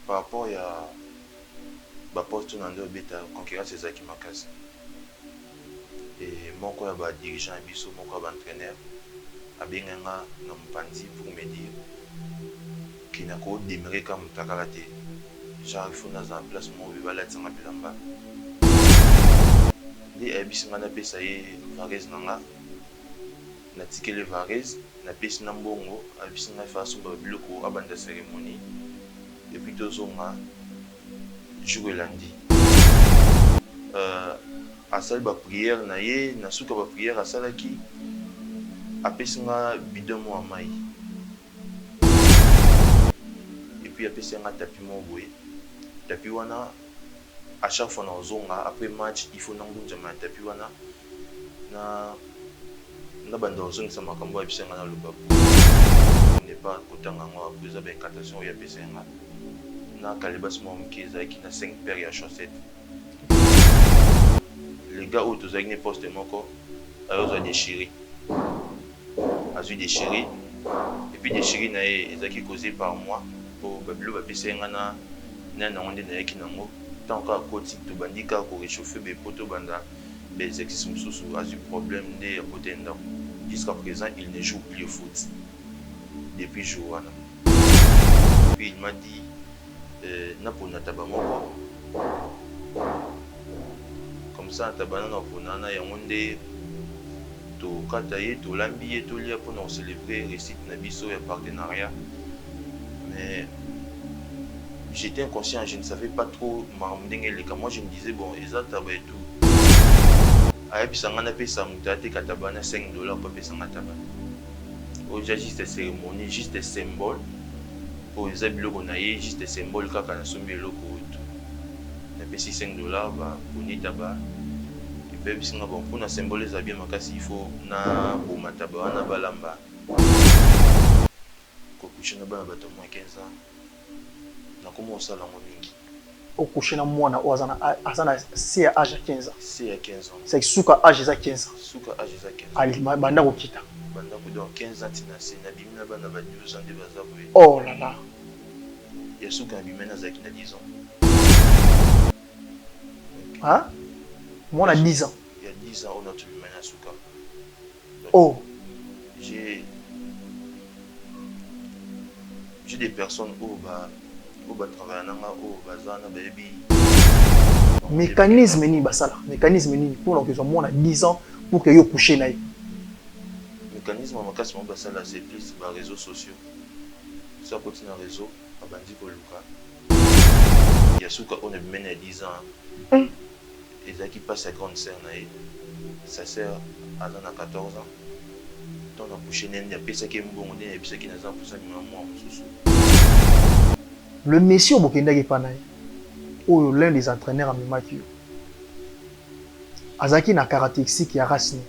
par rapport à poste dans le bêta concurrence c'est ça qui m'a cassé. Et mon quoi va dirigeant biso mon quoi entraîneur a bien nga na mpandi pour me dire qu'il n'a qu'au démarrer comme takalate. J'arrive dans un place mon viva la tsanga bilamba. Les abis nga na pesa ye Varese nanga na tikele Varese na pesi na mbongo abis nga façon ba biloko abanda cérémonie et puis tozonga jour lundi à salle ba prière na ye na suka ba prière à salaki apesi nga bidon mo amai et puis apesi nga tapis mo boye tapis wana à chaque fois na zonga après match il faut nangunja ma tapis wana na banda ozonga sa makambo apesi nga na lubabu n'est pas kotanga ngo akuza ba incantation ya apesi nga na kalibas mo mkiza qui na 5 paires ya chaussettes. Les gars où tous avec poste moko alors ont déchiré. Azu déchiré et puis déchiré na ezaki causé par moi pour bablo ba pesa ngana na onde na yaki nango tant ka koti to bandika ko réchauffer be poto banda des exercices mususu azu problème de côté ndako. Jusqu'à présent il ne joue plus au foot depuis jour wana. Puis il m'a dit na pona taba moko comme ça tabana na pona na yango nde to kata ye to lambi ye to lia pour célébrer récite na biso ya partenariat mais j'étais inconscient, je ne savais pas trop moi je me disais bon eza taba et tout ayebi sanga na pesa mutate katabana $5 pour pesa taba oja juste cérémonie juste symbole pour les biloko na ye juste symbole kaka na sombi eloko oto na pesi $5 ba poni taba et puis bisinga bon pour na symbole za bien makasi il faut na boma taba wana balamba ko kushina bana bato mo 15 ans na komo sala ngo mingi au kushina mwana azana si âge à 15 ans si à 15 ans c'est suka âge za 15 ans suka âge za 15 ans ali banda ko kita banda ko donc 15 ans tina c'est na bimina bana ba 12 ans de bazabu oh là là ya suka bimena za kina 10 ans hein moi a 10 ans il y a 10 ans on a tout bimena suka oh j'ai des personnes où travailler nanga où bazana baby mécanisme ni basala mécanisme ni pour que moi a 10 ans pour que yo coucher na mécanisme makasi mo basala c'est plus les réseaux sociaux ça continue un réseau abandi ko luka ya suka on a mené à 10 ans et ça qui passe à grande sœur na sa sœur a 14 ans donc on a couché nende ya pesa ki mbongo nende ya pesa ki na za pour ça ni maman mususu. Le monsieur Bokendaki Panaï, ou l'un des entraîneurs à Mimakio, Azaki na karatéxi qui a racine.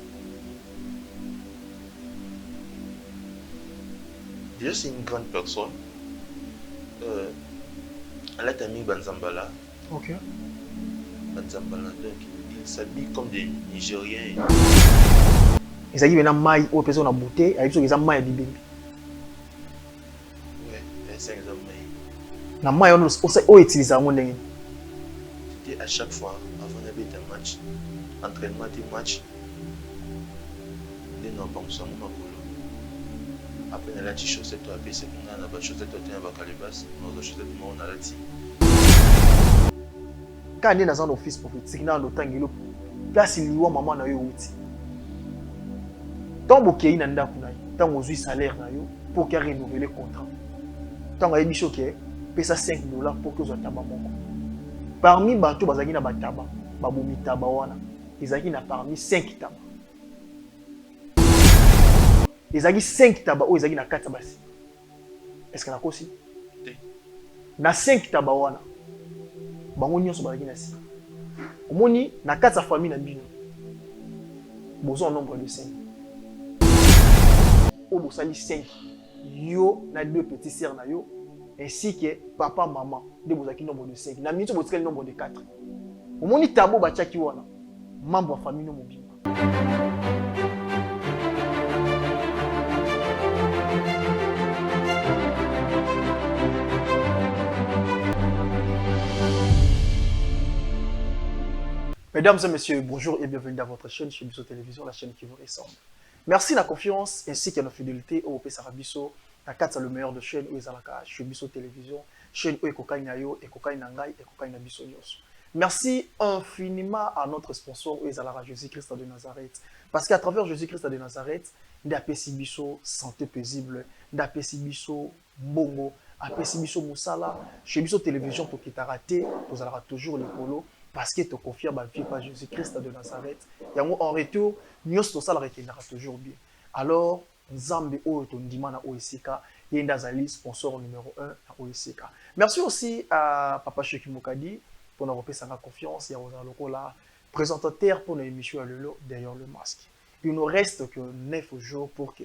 Déjà, c'est une grande personne. Elle a mis Banzambala. Ok. Banzambala, donc il s'habille comme des Nigériens. Ils ont dit que maille ou personne a bouté, ils ont maille bibé. Ouais, c'est un exemple. Na maille on utilise ça mon c'était à chaque fois avant d'avoir un match, entraînement des matchs. Les non pas ensemble makolo. Après on a la chaussette à baisser, on a la chaussette à tenir à calibas, on a chaussette on a la ti. Quand on est dans un office politique, dans le temps il place il voit maman na yo outi. Tant bokei na ndako na yo, tant ozui salaire na yo pour qu'il renouveler contrat. Tant a émission que pesa $5 pour que zo taba moko. Parmi bato bazaki na bataba, babomi taba wana, ezaki na parmi 5 taba. Ezaki 5 taba o ezaki na 4 basi. Est-ce que na kosi? Na 5 taba wana. Bango nyonso bazaki na si. Omoni na 4 famille na bino. Bozo en nombre de 5. O bosali 5. Yo na 2 petits sœurs na yo. Ainsi que papa, maman, de vous avez nombre de 5. Na minute vous avez nombre de 4. Au moment où tabo bachaki wana, membre de famille no mobimba. Mesdames et messieurs, bonjour et bienvenue dans votre chaîne chez Bisso Télévision, la chaîne qui vous ressemble. Merci de la confiance ainsi que la fidélité au P. Sarabiso, la 4 le meilleur de chaîne où ils chez Bisso Télévision, chaîne où Ekokai Nayo, Ekokai Nangai, Ekokai Nabiso Nyos. Merci infiniment à notre sponsor où ils Jésus-Christ de Nazareth. Parce qu'à travers Jésus-Christ de Nazareth, d'apesi biso santé paisible, d'apesi biso mbongo, apesi biso musala, chez Bisso Télévision pour qui t'a raté, vous allez toujours les polos. Parce que tu confies à vie par Jésus-Christ de Nazareth. Et en retour, nous sommes toujours bien. Alors, Nzambe Oyo Ndimana OSK, Yendazali, sponsor numéro 1 à OSK. Merci aussi à Papa Cheki Mokadi pour nous faire sa confiance. Il y a Rosa Lokola, présentateur pour l'émission à Lelo derrière le masque. Il nous reste que 9 jours pour que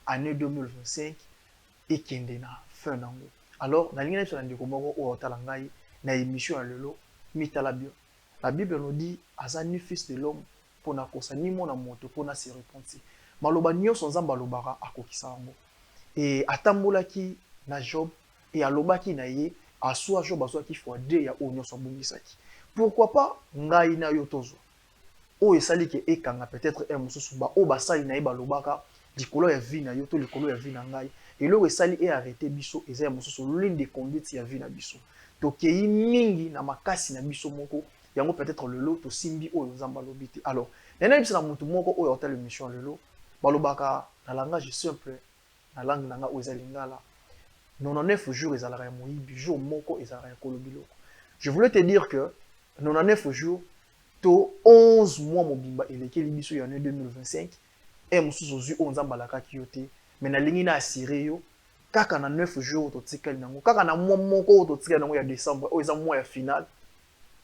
l'année 2025 et Kendena fin d'année. Alors, dans l'année 2025, na émission à Lelo, mitala bien. La Bible nous dit, Azani fils de l'homme, pour na kosa ni mona moto pour na se repentir. Maloba nyonso nzamba lobara akokisa yango. Et atambolaki na Job et alobaki na ye aswa Job aswa ki fois 2 ya o nyonso bungisaki. Pourquoi pas ngai na yo tozo. O esali ke ekanga peut-être un mususu ba o basali na ye balobaka likolo ya vie na yo to likolo ya vie na ngai. Et lo esali e arrêter biso eza ya mususu l'une des conduites ya vie na biso. Tokei mingi na makasi na biso moko. Yango peut-être le lot to simbi oyo nzamba lobiti. Alors, nena bisa na mutu moko oyo hôtel émission le lot, balobaka na langage simple, na langue nanga oyo za lingala. 99 jours ezalaka ya moyibi, jour moko ezalaka ya kolobiloko. Je voulais te dire que 99 jours to 11 mois mobimba elekeli biso ya 2025 et mususu zui oyo nzamba lakaki yo te, mais na lingi na assuré yo kaka na 9 jours to tikali nango, kaka na mois moko to tikali nango ya décembre oyo eza mois ya finale.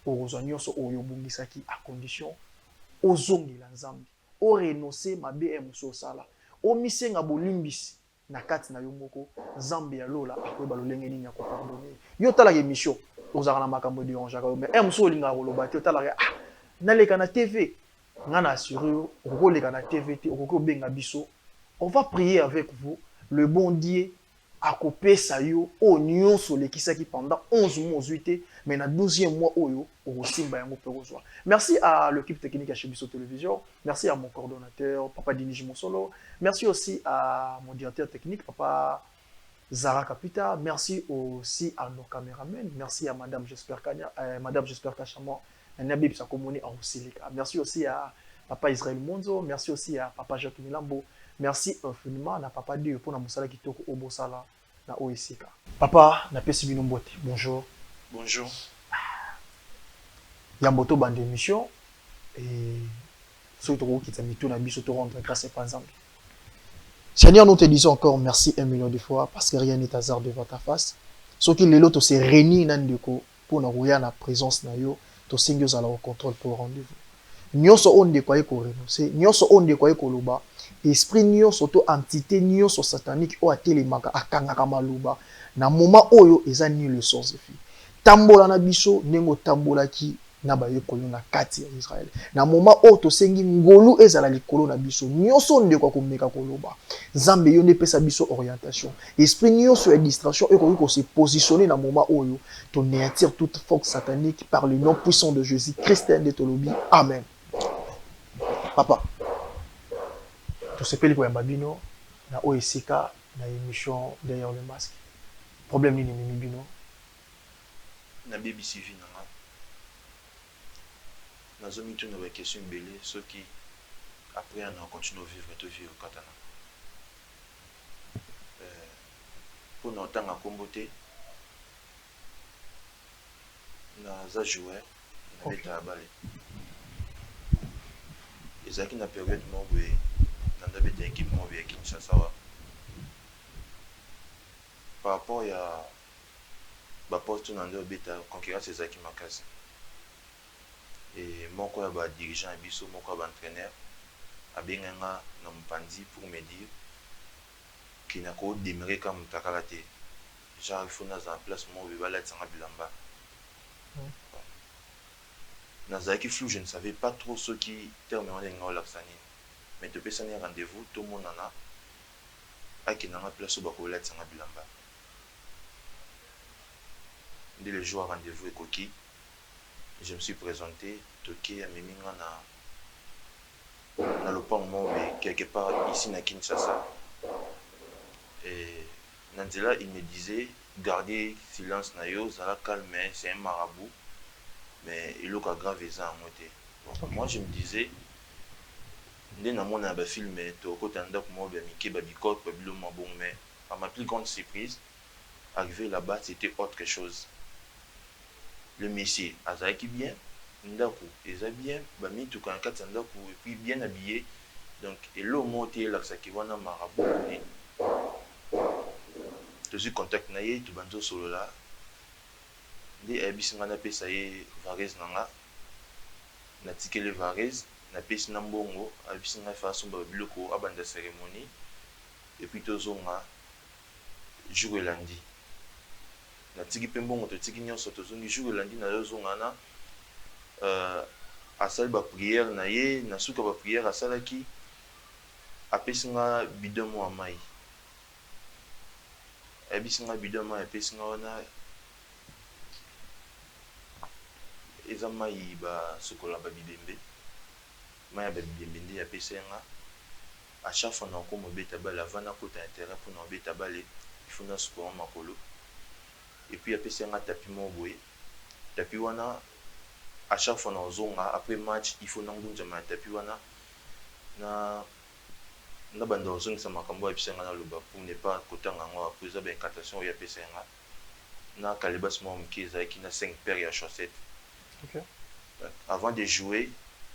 Ozwa nyonso oyo bungisaki à condition ozongela nzambe o renoncer mabe muso sala o misenga bolimbisi na kati na yo moko nzambe ya lola akoyeba lolenge nini ya ko pardonner yo tala émission ozaka na makambo de onjaka mais muso olinga koloba te tala naleka na TV ngana assuré okoleka na TV te okoko benga biso on va prier avec vous le bon Dieu akopesa yo o nyonso lekisaki pendant 11 mois 8 mais na 12e mois oyo okosimba yango pe kozwa. Merci à l'équipe technique à chez Bisso Télévision, merci à mon coordonnateur Papa Diniji Monsolo, merci aussi à mon directeur technique Papa Zara Kapita, merci aussi à nos caméramens, merci à Madame J'espère Kanya, Madame J'espère Kachamo, Nabib Sakomoni à Osilika. Merci aussi à Papa Israël Monzo, merci aussi à Papa Jacques Milambo. Merci infiniment à Papa Dieu pour la moussala qui toque au Bosala na OSK. Papa, na pesi bino mbote. Bonjour. Bonjour. Yamboto bande émission et surtout qui t'a mis tout na biso to rendre grâce et pas ensemble. Seigneur, nous te disons encore merci 1 million de fois parce que rien n'est hasard devant ta face. Ce qui les lots se réunit nandeko pour na roya na présence na yo to singyo za la au contrôle pour rendez-vous. Nyonso onde kwa ko renoncer, nyonso onde kwa ko loba. Esprit nyonso to entité nyonso satanique o atelemaka akangaka maluba na moment oyo eza ni le sens de vie. Tambola na biso nengo tambolaki na bayekolo na kati ya Israël. Na moment oyo to sengi ngolu ezala likolo na biso nyonso onde kwa komeka koloba. Nzambe yo nepesa biso orientation. Esprit nyonso ya distraction ekoki ko se positionner na moment oyo to néantir toute force satanique par le nom puissant de Jésus Christ de Tolobi. Amen. Papa, tout ce que les babino na OSK na émission derrière le masque. Problème ni mimi bino. Na BBC vie na zomi tout na question belé ceux qui après on a continué à vivre et vivre katana. Pour nous temps à comboter na za joueur na beta balé. Ezaki na période mobwe na beta équipe mobwe qui Kinshasa par rapport à ba poste na ndo beta concurrence ezaki makasi et moko ya ba dirigeant biso moko ya ba entraîneur abenganga na mpandi pour me dire qu'il n'a qu'au démarrer comme takalate genre il faut na en place mo bibala tsanga bilamba. Nazaki flou, je ne savais pas trop ce qui terminait dans l'Axani. Mais depuis ça, un rendez-vous, tout le monde en a. Qui n'a pas place au Bakola de Sangabilamba. Dès le jour rendez-vous et coquille, Je me suis présenté, toqué à Miminga na lopango quelque part ici na Kinshasa. Et Nandela, il me disait, gardez silence na yo, zala calme, c'est un marabout, mais il a grave ça en moitié. Okay. Moi, je me disais, dès que je suis film, tu mais à ma plus grande surprise, arrivé là-bas, c'était autre chose. Le monsieur, Azaki bien, Ndaku, Eza bien, Bami, tout quand Ndaku, et puis bien habillé. Donc, et le mot est là, ça qui va dans marabout. Je suis contact naïe, tout banzo solo là. Dès Abissimana Pesaye, Varese Nanga, Natikele Varese, na pesi na mbongo abisi ngai façon ba biloko abanda cérémonie et puis tozonga jour elandi natiki mpe mbongo totiki nyonso tozongi jour elandi na yozonga na asali ba prière na ye na suka ba prière asalaki apesi nga bidon mo amai abisi nga bidon mo apesi nga wana eza mai ba sokola ba bibembe maya babibembe nde apesa nga à chaque fois na ko mobeta bale avant na kota intérêt pour na obeta bale il faut na sport makolo et puis apesa nga tapis mo boye tapis wana à chaque fois na zonga après match il faut na ngunja ma tapis wana na banda ozongi sa makambo apesa nga na loba pour ne pas kotanga ngo après za ba incantation ya apesa nga na kalibas mo mkiza qui na 5 paires ya chaussettes. OK. Avant de jouer,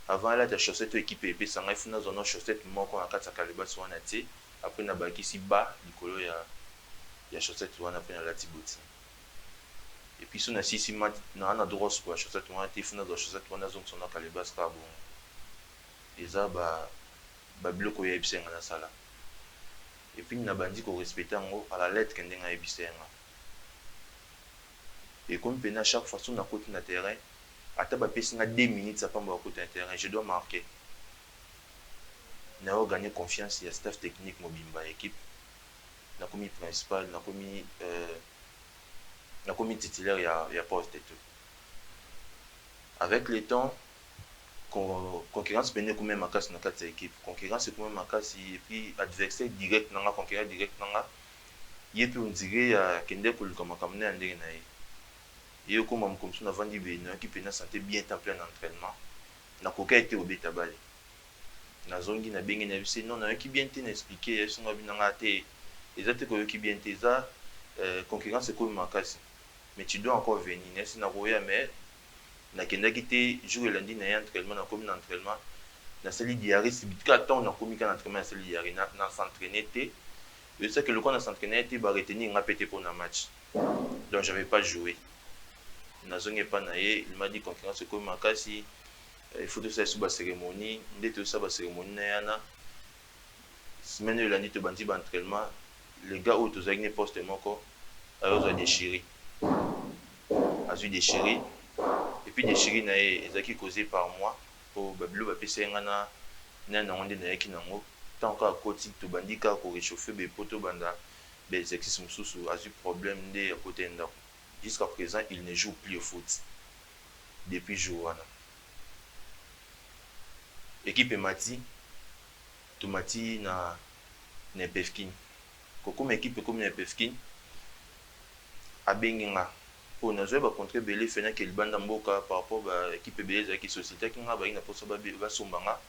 avant la chaussette équipe et puis ça il faut na zone chaussette moko na kata kalibas wana ti après na baki si bas likolo ya chaussette wana après na lati boti et puis so na sisi mat na droit quoi chaussette wana ti faut na chaussette wana zone sona kalibas ka bon eza ba biloko ya ebisenga na sala et puis na bandi ko respecter ngo à la lettre kende nga ebisenga et comme pena chaque fois so na côté na terrain ata bapesi nga 2 minutes apamba bakota terrain je dois marquer na gagner confiance ya staff technique mobimba équipe na komi principal na komi titulaire ya poste et tout avec le temps concurrence pene comme makasi na kati équipe concurrence comme makasi et puis adversaire direct nanga concurrent direct nanga yepe on dirait ya kende koluka makamne andenge na ye et comme on comme ça avant dit bien qui peut santé bien en plein entraînement na koka été au beta balé na zongi na bengi na bisi non na qui bien te expliquer son binanga te exacte ko qui bien te ça concurrence c'est comme makasi mais tu dois encore venir nesi na roya mais na kenda kité jour lundi na entraînement na comme entraînement na sali diarrhée c'est bit 4 ans na comme kan entraînement sali diarrhée na s'entraîner te et ça que le qu'on a s'entraîner te ba retenir nga pété pour un match donc j'avais pas joué. Nazongi pas naé, il m'a dit concurrence c'est comme makasi il faut faire sous la cérémonie dès que ça va cérémonie na yana semaine de l'année te bandi ba entraînement les gars où tous avec poste moko alors ont déchiré azu déchiré et puis déchiré naé ezaki causé par moi pour bablo ba pesa ngana na onde na yaki nango tant ka koti to bandi ka ko réchauffer be poto banda be exercice mususu azu problème de côté ndako. Jusqu'à présent, il ne joue plus au foot. Depuis Jouana. Équipe Mati, Tomati na Nepefkin. Comme équipe comme Nepefkin, a Benginga. Pour nous avoir contre Belé, fait que le Bandamboka par rapport à l'équipe Belé, qui société qui n'a pas une possible de Sombanga,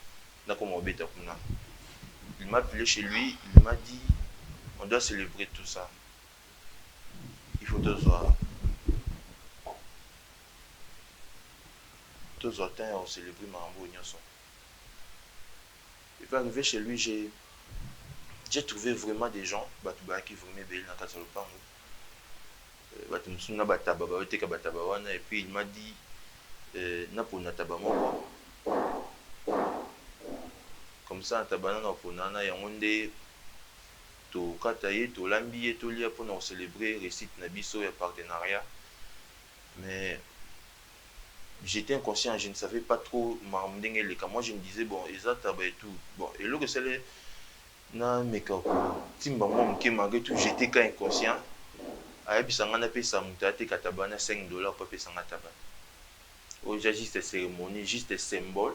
n'a comme Obeta Kuna. Il m'a appelé chez lui, il m'a dit on doit célébrer tout ça. Il faut deux soirs. Tous les temps, on célébrait Marambo Nyonson. Et puis arrivé chez lui, j'ai trouvé vraiment des gens qui vraiment belle dans le Pango. Et puis il m'a dit, comme ça, to kataye to lambiye to lia pour nous célébrer récite nabiso et partenariat mais j'étais inconscient, je ne savais pas trop moi je me disais bon exact et tout bon et là que c'est le na mekako timba moi malgré tout j'étais quand inconscient a puis ça ngana pe ça mutate katabana $5 pour pe sanga taba oja juste cérémonie juste symbole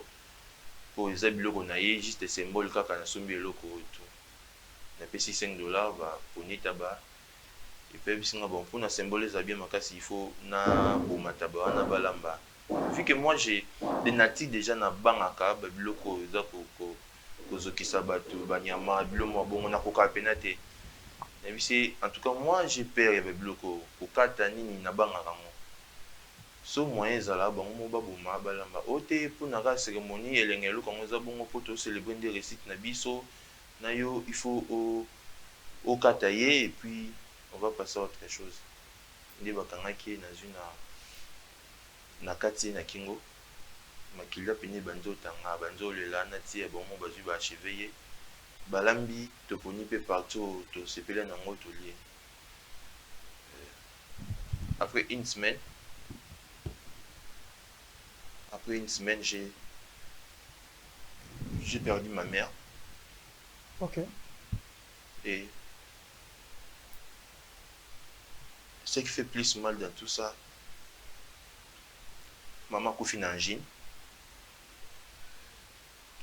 po eza biloko na ye juste symbole kaka nasombi eloko oyo tu napesi $5 baponita ba epe bisinga bon mpona symbole eza bien makasi il faut na bomata ba wana balamba vu que moi j'ai des natifs déjà na bangaka babiloko eza kozokisa bato banyama biloko bongo nakoka pena te nayebisi en tout cas moi j'ai peur ya babiloko kokata nini na bangaka ngo so moyen ezala bango mo baboma balamba o te mpona kaka cérémonie elenge eloko yango eza bongo mpo tocélébre nde récite na biso na yo il faut okata ye et puis on va passer à autre chose nde bakangaki ye nazwi na kati ye na kingo makila pene banzi otanga banzi olela nati ya bango bazwi baacheve ye balambi toponi mpe partout tosepela nango tolie après une semaine j'ai perdu ma mère. Ok. Et ce qui fait plus mal dans tout ça, maman koufi na angine.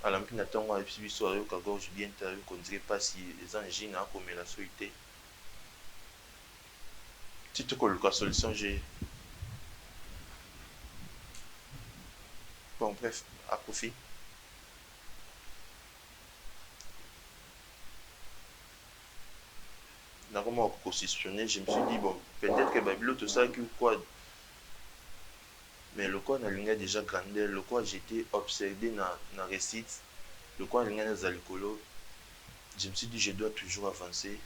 Alors que n'attend pas puis soirée au gorge bien taillé qu'on dirait pas si les angines a comme la solité. Si tu colles la solution j'ai bon bref à Kofi. Dans comment constitutionnel, je me suis dit bon peut-être que Babylone tout ça que quoi. Mais le quoi n'a déjà grandé, le quoi j'étais obsédé na récite, le quoi n'a des alcoolos. Je me suis dit je dois toujours avancer,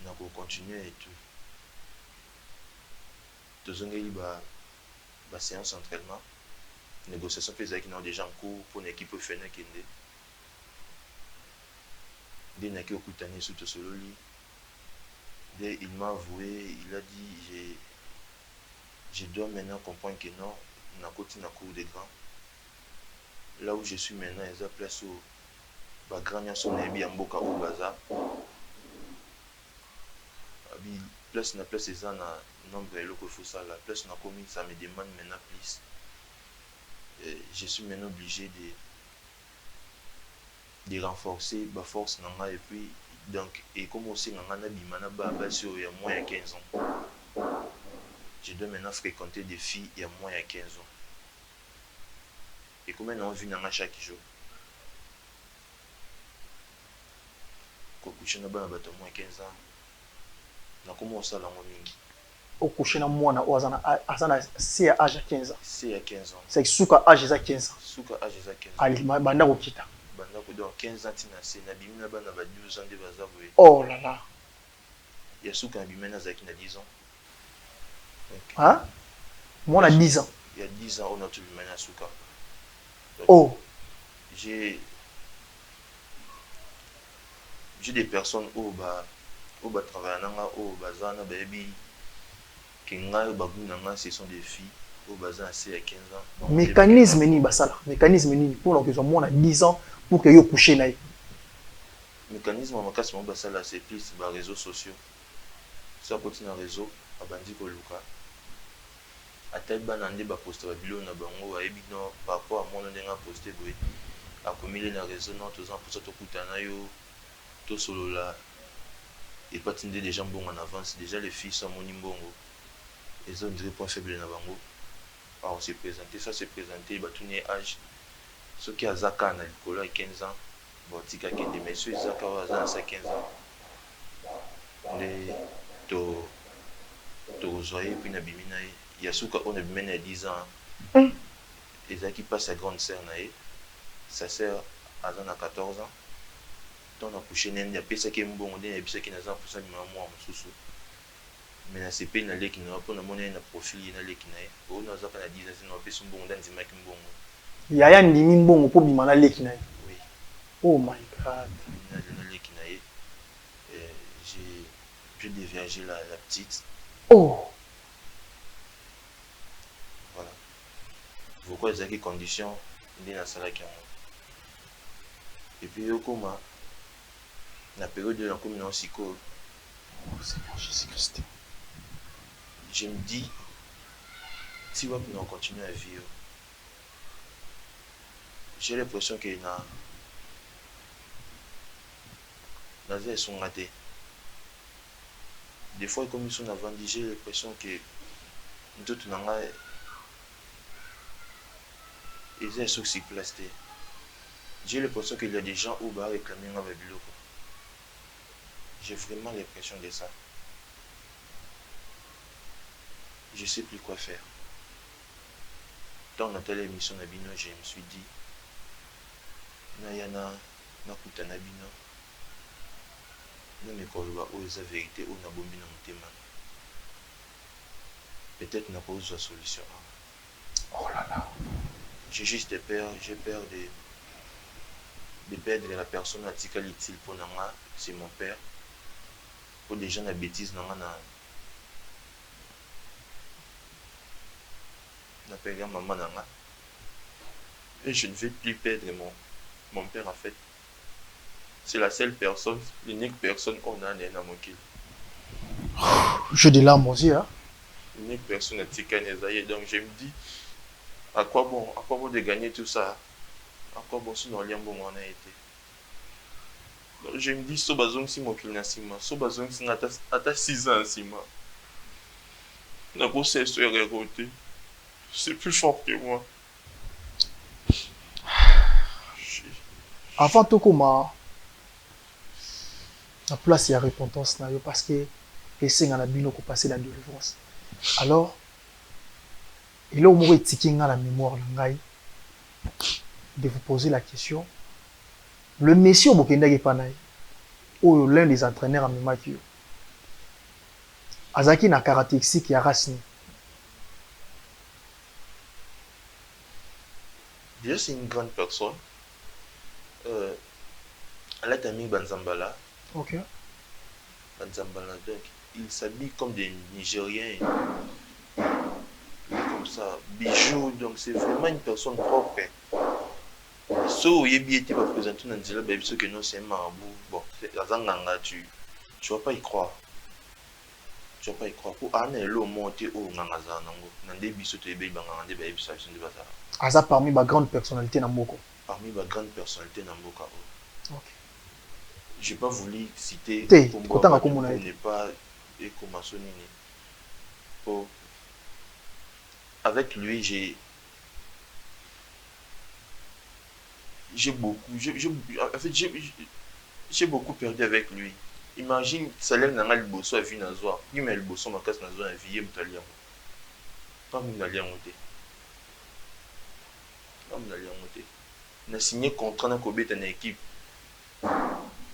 n'a pas continuer et tout. Deux ans ba séance d'entraînement, négociation faisait qui n'ont déjà en cours pour une équipe féminine qui est des n'a qui au coutané sous solo lit. Il m'a avoué, il a dit je dois maintenant comprendre que non, na côté na cour des grands. Là où je suis maintenant, ils ont place où ba grand son ebi en boka au bazar. Abi place na place ils en a nombre de locaux faut ça la place na commis ça me demande maintenant plus. Et je suis maintenant obligé de renforcer ma force nanga et puis donc et comme aussi nanga bimana ba sur il y a moins de 15 ans. Je dois maintenant fréquenter des filles il y a moins de 15 ans. Et comment on vit dans chaque jour? Quand coucher na bana bato moins 15 ans. Na comment ça la mingi? Au coucher na mwana o azana c'est à âge 15 ans. C'est à 15 ans. C'est suka âge à 15 ans. Suka âge à 15 ans. Ali banda ko kita. Banda ko donc 15 ans tina c'est na bimina bana ba 12 ans de bazabwe. Oh là là. Ya suka bimena zaki na 10 ans. Okay. Hein? Moi, on a 10 ans. Il y a 10 ans, on a tout vu maintenant à Souka. Oh! J'ai des personnes où travaillent au bazana baby kinga baguna ce sont des filles au bazan c'est à 15 ans. Mécanisme ni basala. Mécanisme ni pour que moi on a 10 ans pour que yo coucher na. Mécanisme en cas mon basala c'est plus les réseaux sociaux. Ça continue un réseau à bandi ko luka. À tête banande ba poster bilo na bango a ebino par rapport à mon ndenge poster boy a commis na réseau non tous en pour ça to kutana yo to solo là et pas tinde des gens bon en avance déjà les filles sont mon mbongo ils ont des points faibles na bango alors c'est présenté ça c'est présenté ba tourner âge ce qui a zaka na likolo à 15 ans bon tika kende messieurs zaka à 15 ans les to zoyer puis na bimina Yasuka on a mené à 10 ans. Et ça qui passe à grande sœur naïe. Sa sœur a 14 ans. Donc on a couché il y a personne qui est bon, il y a personne qui n'a pas pour ça moi sous. Mais na CP na leki na pour na monnaie na profil na leki na. On a ça pendant 10 ans sinon on peut son bon dans zima ki mbongo. Yaya ndimi mbongo pour bimana leki na. Oui. Oh my god. Na leki na j'ai déviagé la petite. Oh. Voilà. Pourquoi ils ont des conditions dans la salle qui et puis comment la période de la commune psycho. Oh Seigneur Jésus-Christ. Je me dis Si on continue à vivre, j'ai l'impression que Nazi sont ratés. Des fois, comme ils sont avant, j'ai l'impression que d'autres n'ont pas ils sont sur place. J'ai l'impression qu'il y a des gens où bas réclamer un vélo. J'ai vraiment l'impression de ça. Je ne sais plus quoi faire. Dans notre émission Nabino, je me suis dit, Nayana, Nakuta Nabino, non mais quand on a la vérité, on a bombi dans mon thème. Peut-être n'a pas eu la solution. Oh là là. J'ai juste peur, j'ai peur de perdre la personne à Tikalitile pour Nanga, c'est mon père. Pour des gens la bêtise, Nanga n'appelle maman Nanga. Et je ne vais plus perdre mon père en fait. C'est la seule personne, l'unique personne qu'on a dans mon kill. Je dis larmes aussi, hein. L'unique personne à Tikanizaïe. Donc je me dis, à quoi bon de gagner tout ça? À quoi bon si dans l'Iambo on a été? Donc je me dis, so bazong si mon kill n'a si moi, so bazong si n'a 6 ans si moi. N'a pas cessé de récolter. C'est plus fort que moi. Avant tout comment la place il y a repentance parce que les signes à la bino pour passer la délivrance. Alors il est au moins étiqué dans la mémoire de vous poser la question. Le monsieur Bokenda Gepanaï ou l'un des entraîneurs à Mimakio Azaki na karatéxi qui a rasni. Déjà c'est une grande personne. Elle a mis Banzambala. Ok. Banzambala, donc il s'habille comme des Nigériens. Comme ça, bijoux, donc c'est vraiment une personne propre. So, il était pas présenté dans le baby, ce que non, c'est un marabout. Bon, tu vas pas y croire. Tu vas pas y croire. Pour aller au monter au Nangaza, Nandé Bissot et Baby Bangande, Baby Station de Bazar. Aza parmi ma grande personnalité dans Moko. Parmi ma grande personnalité dans Moko. Ok. J'ai pas voulu citer pour ne pas écomasonner. Avec lui, j'ai beaucoup perdu avec lui. Imagine, Salem n'a pas le bosso à vie nazoa. Il m'a le bosso ma casse nazoa à vie m'talien. Pas m'talien monté. Pas m'talien monté. N'a signé contrat dans Kobe dans équipe.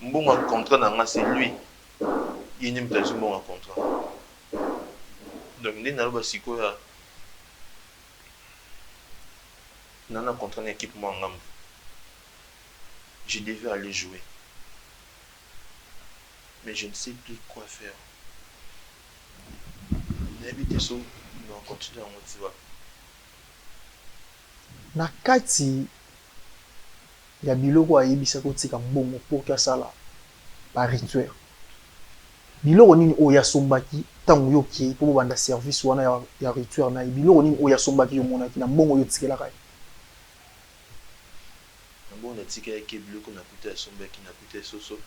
Bon contrat dans c'est lui. Il n'aime pas du bon contrat. Donc dès n'a pas siko ya. N'a contrat dans équipe moi ngam. Je devais aller jouer. Mais je ne sais plus quoi faire. N'habitez so, non, continue à motiver. Nakati ya biloko ayebisa kotika mbongo pour que ça là par rituel. Biloko nini oya sombaki tango yoki pour banda service wana ya rituel na biloko nini oya sombaki yo monaki na mbongo yo tikela kai. Na mbongo na tikela ke biloko na kuta ya sombaki na kuta ya soso.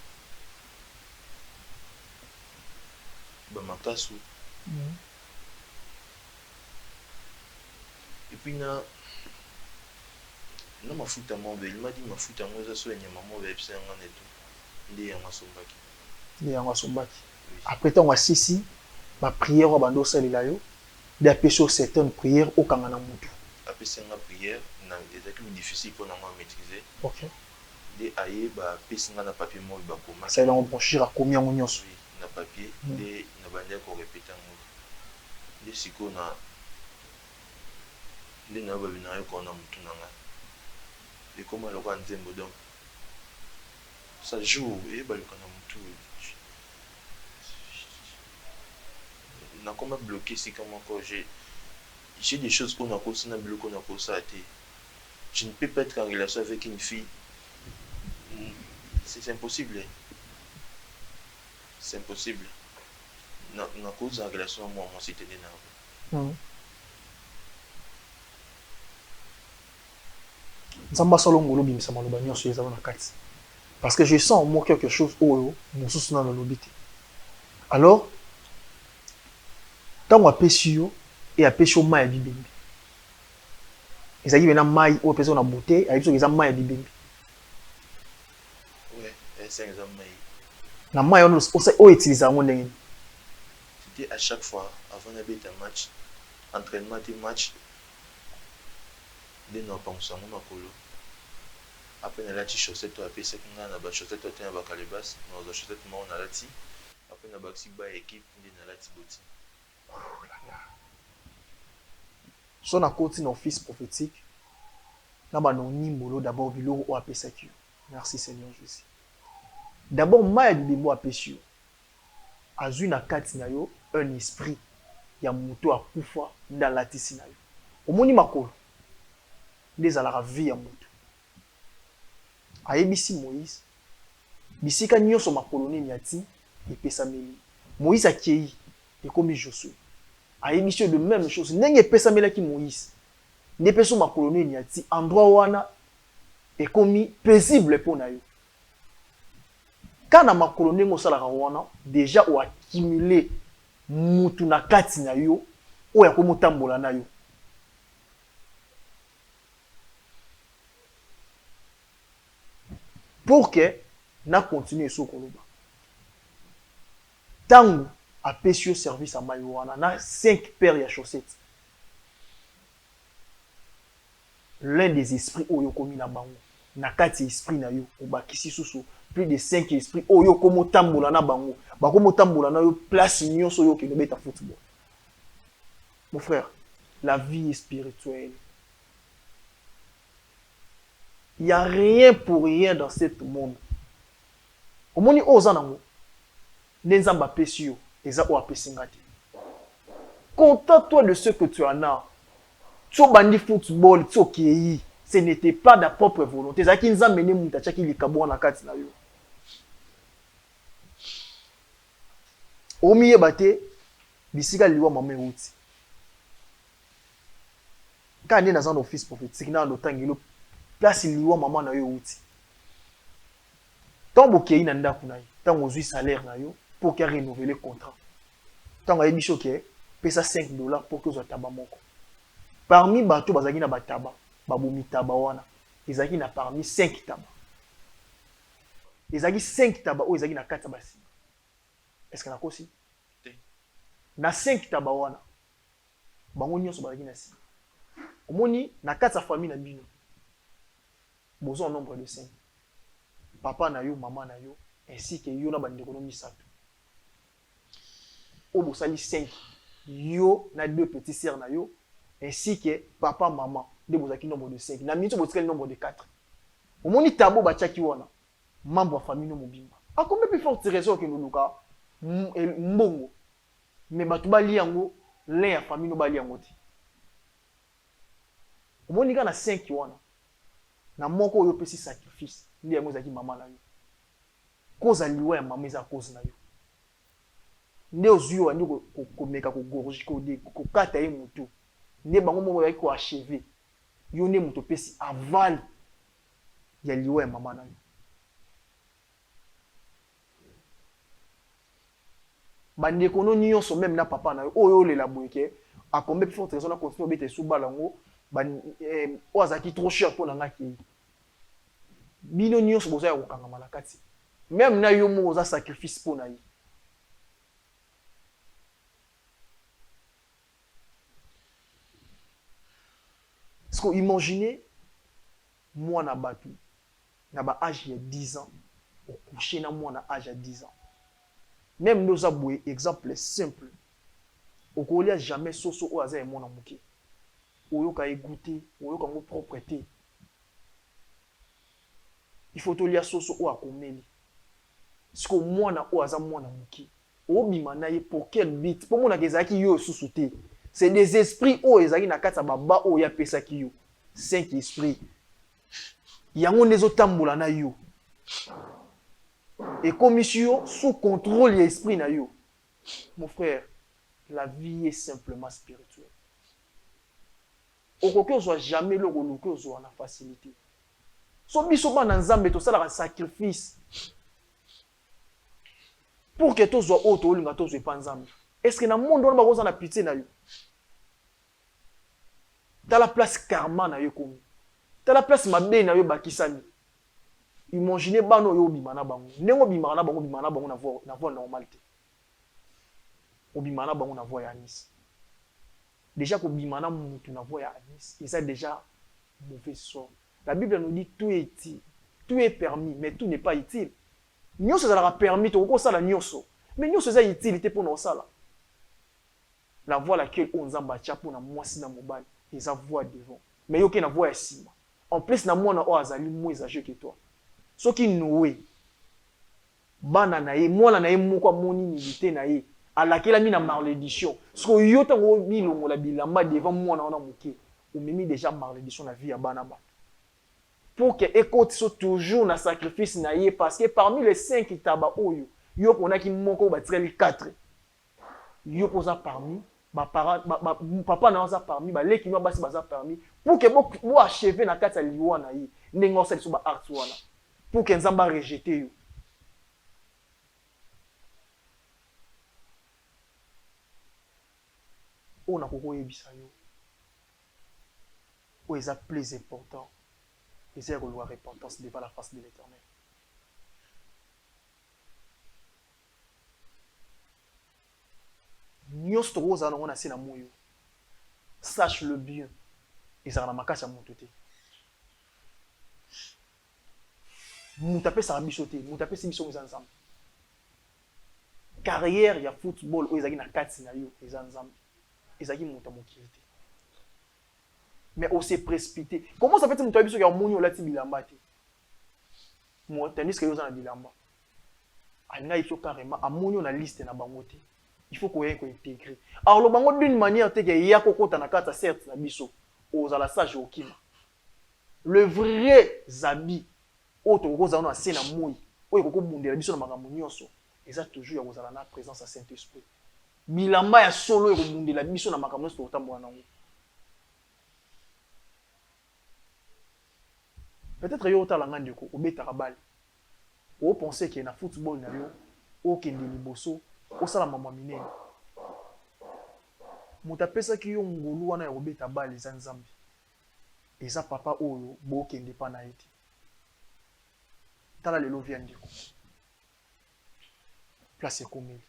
Bamakasu. Et puis na mafuta mauvais, il m'a dit mafuta mauvais ça soigne maman va epsa ngana et tout. Ndi ya masombaki. Ndi ya masombaki. Après tant wa sisi ba prière wa bando salila yo, de appeler certaines prières au kangana mutu. Après c'est une prière na ezaki difficile pour na maîtriser. OK. De aye ba pesi ngana papier mo ba koma. Ça il on brancher à combien on nyonso. Na papier de na bande ko répéter ngo. De siko na de na ba bina yo ko na mutu nanga. Et comment le roi Nzembo donc ça joue et bah le canam tout n'a comment bloqué si comme encore j'ai des choses qu'on a causé na bloqué on a causé à té je ne peux pas être en relation avec une fille c'est impossible c'est impossible na cause en relation moi c'était na Nzamba solo ngolo bimisa maloba nyonso ezala na kati. Parce que je sens en moi quelque chose oyo mosusu na lobi te. Alors tant apesi yo et apesi yo mai ya bibembe. Ezali bena mai oyo pesa na bouteille, ayibiso eza mai ya bibembe. Ouais, c'est un exemple. Na mai oyo utiliser ngo ndenge. C'était à chaque fois avant d'habiter un match, entraînement de match, de nos pensons mon makolo. Après on a la chaussette to apesi qu'on a ba chaussette to tena ba calebas, nos chaussette mo on a la ti. Après on a ba si ba équipe de na la ti boti. So na côté na office prophétique. Na ba no nimbolo d'abord biloko o apesa ki. Merci Seigneur Jésus. D'abord mai ya bibembe apesi yo. Azui na kati na yo un esprit ya moto akufa nda latisi na yo. Omoni makolo. Ndezalaka vie ya moto. Ayebisi Moïse. Bisika nyonso makolo nini ati epesameli. Moïse akei ekomi Josué. Ayebisi de même chose. Ndenge epesamelaki Moïse. Nde peso makolo nini ati endroit wana ekomi paisible po na yo. Kana makolo ndenge osalaka wana déjà o accumuler mutu na kati na yo oyo akomotambola na yo. Pour que na continuer so koloba. Tango apesi yo service à mai wana na 5 paires ya chaussettes. L'un des esprits oyo komi na bango na kati esprit na yo obakisi susu plus de 5 esprits oyo komotambola na bango bakomotambola na yo place nyonso yo ke beta football. Mon frère, la vie est spirituelle. Il n'y a rien pour rien dans ce monde. Au moni ozanango nenzamba pesi yo eza o apesi ngati. Contente-toi de ce que tu en as. Tu bandi football, tu okei. Ce n'était pas de ta propre volonté. Zaki nzambe ne muta chaki likabo na kati na yo. Omiye bate bisika liwa mama euti. Quand on est dans un office prophétique, dans le temps place liwa mama na yo euti. Tant bokei na ndaku na yo, tant ozui salaire na yo pour qu'il renouveler contrat. Tant ayebi choke pesa $5 pour que zo taba moko. Parmi bato bazaki na bataba, babomi taba wana, ezaki na parmi 5 taba. Ezaki 5 taba o ezaki na 4 basi. Est-ce que na kosi? Na 5 taba wana. Bango nyonso bazaki na si. Omoni na 4 famille na bino. Bozo en nombre de 5. Papa na yo, maman na yo, ainsi que yo na bandeko no misato. O bosali 5. Yo na 2 petits sœurs na yo, ainsi que papa, maman, de bozaki nombre de 5. Na minito botikali nombre de 4. Omoni tabo bachaki wana, membre de famille no mobimba. A combien plus forte raison que nous luka mbongo. Mais batu bali yango, l'un ya famille no bali yango ti. Omoni ka na 5 wana. Na moko oyo pesi sacrifice, ndi yango zaki mama na yo. Koza liwa ya mama eza cause na yo. Nde ozui yo andi komeka kogorgi kokata ye mutu. Nde bango moko yaki ko achever. Yo ne mutu pesi aval ya liwa ya mama na yo. Bandeko no nyonso même na papa na yo oyo lela boyeke a combien plus forte raison na continuer obete sous balango o azaki trop cher pour nga ki. Bino nyonso boza ya kokangama na kati. Même na yo mo oza sacrifice pour na ye. Est-ce que imaginez moi na batu na ba âge ya 10 ans au coucher na moi na âge ya 10 ans. Même nous avons exemple simple. Au colia jamais soso o aza mon amuki. Oyo ka égoûter, oyo ka mo propreté. Il faut to lia soso o akomeli. Parce que moi na o aza mon amuki. O bima na ye pour quel but? Pour mona kezaki yo susute. C'est des esprits o ezaki na kata baba o ya pesa ki yo. 5 esprits. Yango nezo tambola na yo. Et comme monsieur sous contrôle l'esprit na yo. Mon frère, la vie est simplement spirituelle. Au soit jamais le relouqué soit la facilité. So biso bana nzambe to sala un sacrifice pour que tous soient auto linga tous soient pas nzambe. Est-ce que na monde on ba koza na pitié na yo? Dans la place karma na yo komi. Dans la place mabe na yo bakisami. Imaginez bano yo bimana bango. Nengo bimana bango na voie normalité. Obimana bango na voie ya Nice. Déjà ko bimana mutu na voie ya Nice, et ça déjà mauvais sort. La Bible nous dit tout est utile, tout est permis, mais tout n'est pas utile. Nyoso ça permis to ko sala nyoso. Mais nyoso ça utilité pour nous sala. La voie laquelle on zamba tia pour na mwasi na mobali, et ça voie devant. Mais yo ke na voie ya sima. En plus na mwana o azali moins âgé que toi. Soki Noé bana na ye mwana na ye moko moni milité na ye alakela mi na malédiction. So yo tango bilongo la bilamba devant mwana ona moké. Ou mimi déjà malédiction na vie ya bana ba. Pour que écoute so toujours na sacrifice na ye parce que parmi les 5 itaba oyo yo kona ki moko ba tireli 4. Yo posa parmi ba parent papa na oza parmi ba leki no basi baza parmi pour que bo achever na kati ya liwa na ye ndenge osali so ba art wana. Pour que Nzamba rejette yo. On a koko yebisa yo. Ou est plus important. Et c'est la repentance devant la face de l'Éternel. Nyos to roza na ona sina moyo. Sache le bien. Et ça na makasa motote. Moutape sa bichoté, moutape si biso nzambe. Carrière ya football o ezaki na kati na yo ezanzambe. Ezaki muta mokilité. Mais on s'est précipité. Comment ça fait que muta biso ya moni olati bilamba te? Moi tandis que yo za na bilamba. Alinga il faut carrément amoni na liste na bango te. Il faut qu'on ait intégrer. Alors le bango d'une manière te que ya kokota na kata certes na biso ozala sage okima. Le vrai zabi autre rosa na sena moi oyo koko bundela biso na makambo nyonso eza toujours ya kozala na présence ya Saint-Esprit bilamba ya solo oyo bundela biso na makambo nyonso otambola nango peut-être yo otala ngandi ko obetaka bale o penser que na football na yo o kende liboso o sala mama minene mutapesa ki yo ngolu wana ya obeta bale za nzambe eza papa oyo bo kende pa na eti tala lelo vient ndiko place comme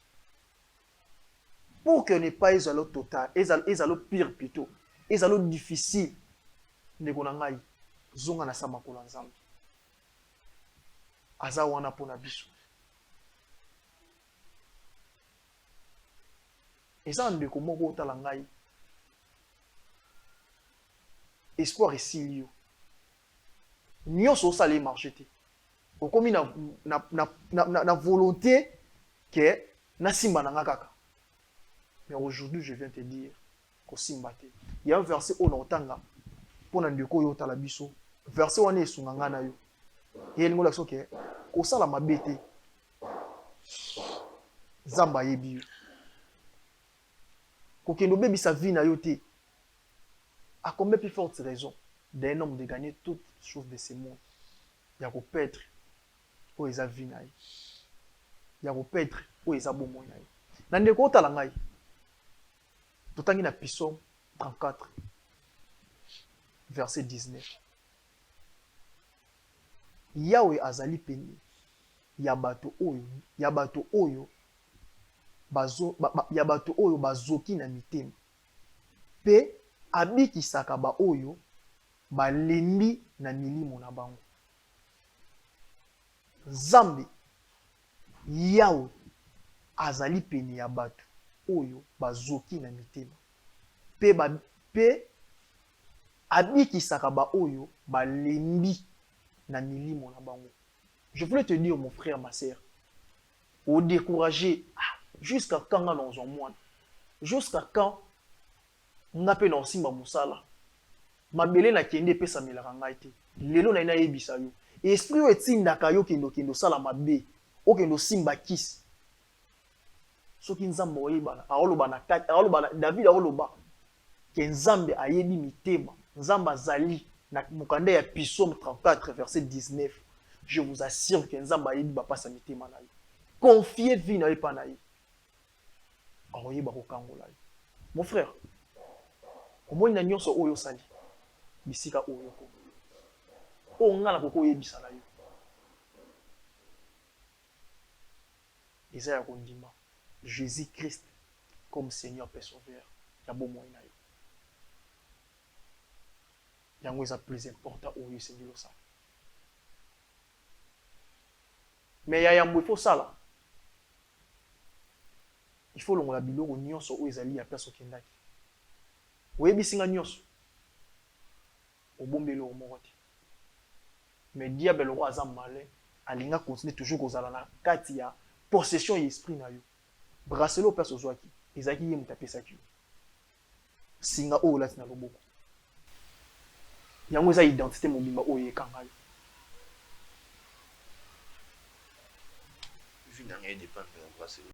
pour que ne pas ezalo total ezalo pire plutôt ezalo difficile ndeko na ngai zonga na sama kola nzambe aza wana pona biso eza ndeko moko tala ngai espoir esili yo nyonso osala marché te okomi na volonté que na simba na kaka. Mais aujourd'hui je viens te dire ko simba te. Il y a un verset au notanga pour na ndeko yo tala biso. Verset wana esunga nga na yo. Et ngola so ke ko sala mabete. Zamba yebi. Ko kendo bebi sa vie na yo te. À combien plus forte raison d'un homme de gagner toutes choses de ce monde. Il y a ko perdre o eza vie na ye. Ya ko perdre o eza bomo na ye. Na ndeko otala ngai. Totangi na Psaume 34 verset 19. Yahweh azali peni ya bato oyo bazoki na mitema. Pe abikisaka ba oyo balembi na milimo na bango. Nzambe Yahweh azali peni ya bato oyo bazoki na mitema. Pe abikisaka ba oyo balembi na milimo na bango. Je voulais te dire mon frère, ma sœur, au décourager jusqu'à quand on a moins, jusqu'à quand on a pe na simba musala. Mabele na kende pe sa melaka ngai te. Lelo na ina yebisa yo. Esprit o etindaka yo kendo sala mabe. O kendo simba kisi. Soki nzambe oyebana, aoloba na David aoloba ke nzambe ayebi mitema, nzambe azali na mukanda ya Psaume 34 verset 19, je vous assure que nzamba yebi ba pasa mitema na yo. Confiez vie na pas na yo. Aroye ba kokangola yo. Mon frère, omoni na nyonso oyo sali bisika oyo ko. O ngala koko yebisa na yo. Isaiah kondima Jésus-Christ comme Seigneur et Sauveur. Ya bo moyen na yo. Yango eza plus important oyo sengelo ça. Mais ya yambo il faut ça là. Il faut longola biloko nyonso oyo ezali ya place okendaki. Oyebisinga nyonso. Obombelo moko te. Mais diable le roi aza malin, alinga continue toujours kozala na kati ya possession ya esprit na yo. Bracelet place ozwaki, ezaki ye mutapesaki yo. Singa oyo lati na loboko. Yango eza identité mobimba oyo ekanga yo. Vu na rien dépendre de bracelet.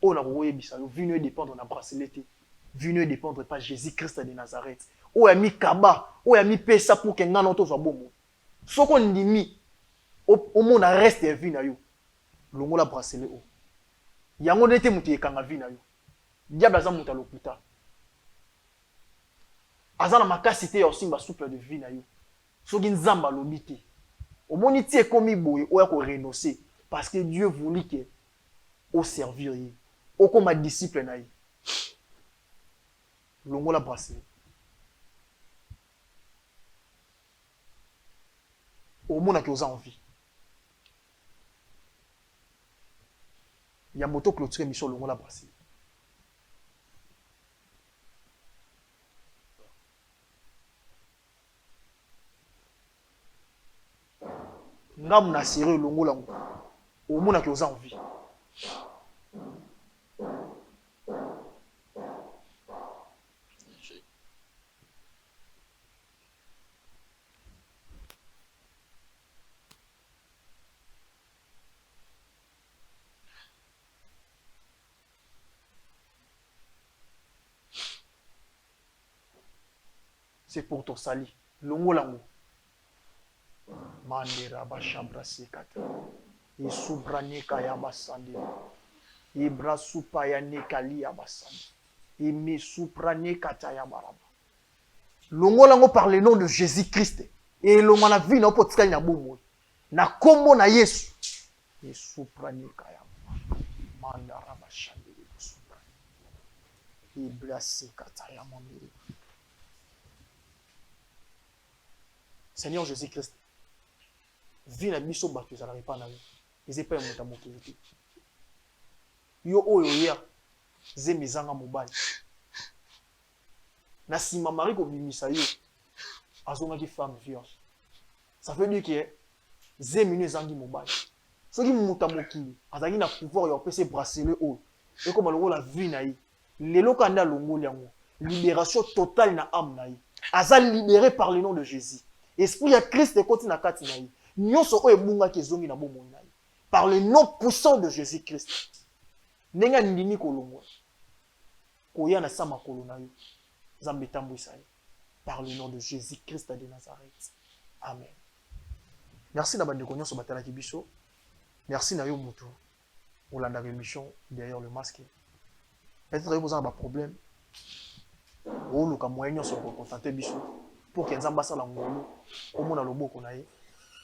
On a koyebisa yo, vu ne dépendre na bracelet te. Vu ne dépendre pas Jésus-Christ de Nazareth. Oyo ami kaba, oyo ami pesa pour que ngana tozwa bomo. Soko ndimi au monde reste ya vie na yo. Longola bracelet o. Yango nete mutu ekanga vie na yo. Diable aza mutu lokuta. Aza na makasi te ya osimba souple de vie na yo. Soki nzamba lobi te. Omoni ti ekomi boye oya ko renoncer parce que Dieu voulait que au servir ye. O comme disciple na ye. Longola bracelet. Au monde qui osa envie. Il y a moto clôturé mission longola bracelet. Ngam na sérieux longola ngo. Au monde qui osa envie. C'est pour ton sali. Longo lango. Mandera bashabra sekata. Isubrane kaya basande. Ibra supaya nekali ya basande. Imi suprane kata ya baraba. Longo lango par le nom de Jésus-Christ. Et longo na vie na potikali na bomo. Na kombo na Yesu. Isuprane kaya. Mandara bashande. Ibra sekata ya mondere. Seigneur Jésus-Christ, vie na biso bato ezalaka epa na yo. Eza epai ya moto ya mokili te. Yo oyo ya zemi ezanga mobali. Na nsima Marie kobimisa yo azongaki femme vierge. Ça veut dire que zemi no ezangi mobali. Soki moto ya mokili azalaki na pouvoir ya opesa bracelet oyo ekoma lokola vie na ye. Lelo kanda longoli yango. Libération totale na âme na ye. Aza libéré par le nom de Jésus. Esprit ya Christ ekoti na kati na ye. Nyonso oyo ebungaki ezongi na bomoi na ye. Par le nom puissant de Jésus-Christ. Ndenge ndimi kolongwa. Koya na sa makolo na yo. Nzambe tambwisa ye. Par le nom de Jésus-Christ de Nazareth. Amen. Merci na bandeko nyonso batalaki biso. Merci na yo mutu. Olanda émission derrière le masque. Peut-être que vous avez un problème. Ou le moyen nyonso ko contenter biso. Pour que nzamba sala ngolo omona loboko na ye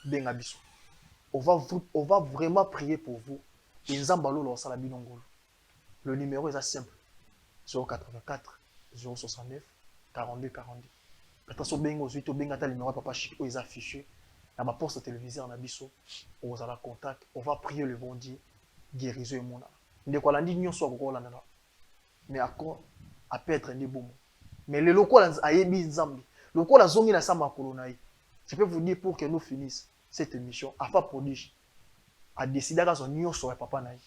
benga biso. On va vraiment prier pour vous. Et nzamba lolo sala bino ngolo. Le numéro est simple. 084 069 42 42. Peut-être so benga ozuito benga ta numéro papa chic o est affiché na ma poste téléviseur na biso. On va la contact. On va prier le bon Dieu guérison et mona. Ndeko landi nyonso ko kolanda na. Mais encore à peut-être ndi bomo. Mais le lokola ayebi nzambi. Le quoi la zone na sama kolonaï. Je peux vous dire pour que nous finissions cette émission, Afa Prodige a décidé à son union sur papa naï.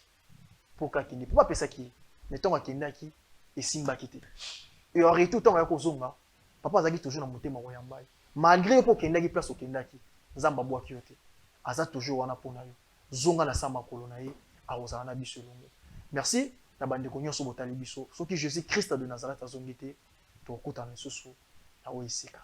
Pour qu'il ne peut pas penser qui, mettons à Kendaki et Simba kité. Et en retour temps avec Ozonga, papa zagi toujours dans monter ma royambai. Malgré pour Kendaki place au Kendaki, Zamba bois kiote. Aza toujours wana pour naï. Zonga na sama kolonaï a Ozana bisolongo. Merci. Na bande konyo so botali biso. Soki Jésus Christ de Nazareth a zongité. To kota na susu. na oyo esika.